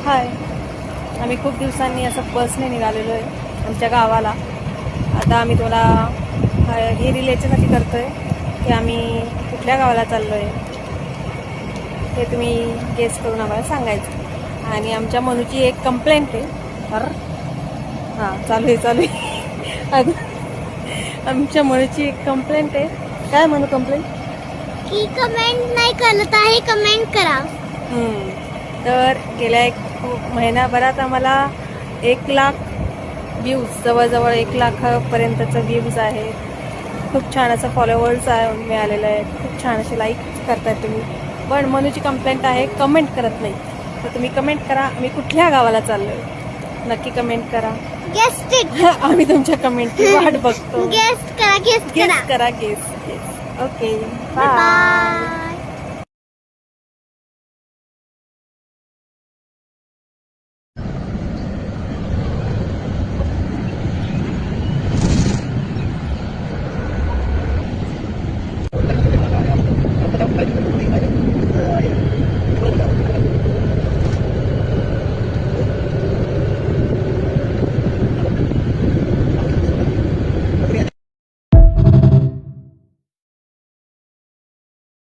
हाय, आम्ही खूप दिवसांनी असं बसने निघालेलो आहे आमच्या गावाला. आता आम्ही तुला हे रील याच्यासाठी करतो आहे की आम्ही कुठल्या गावाला चाललो आहे हे तुम्ही गेस करून आम्हाला सांगायचं. आणि आमच्या मनूची एक कंप्लेंट आहे. हां, चालू आहे आमच्या मनूची एक कंप्लेंट आहे. काय म्हणू कंप्लेंट? की कमेंट नाही करत आहे, कमेंट करा. तर गेल्या एक महिनाभरात आम्हाला 1 लाख व्ह्यूज, जवळजवळ 1 लाखापर्यंतचं व्ह्यूज आहे. खूप छान असं फॉलोवर्स मिळालेलं आहे. खूप छान असे लाईक करताय तुम्ही. पण मनूची कंप्लेंट आहे, कमेंट करत नाही. तर तुम्ही कमेंट करा, आम्ही कुठल्या गावाला चाललो आहे नक्की कमेंट करा. Guessed it. आम्ही तुमच्या कमेंटची वाट बघतो. गेस्ट करा, गेस्ट करा. गेस करा, गेस. Okay, bye. बाय.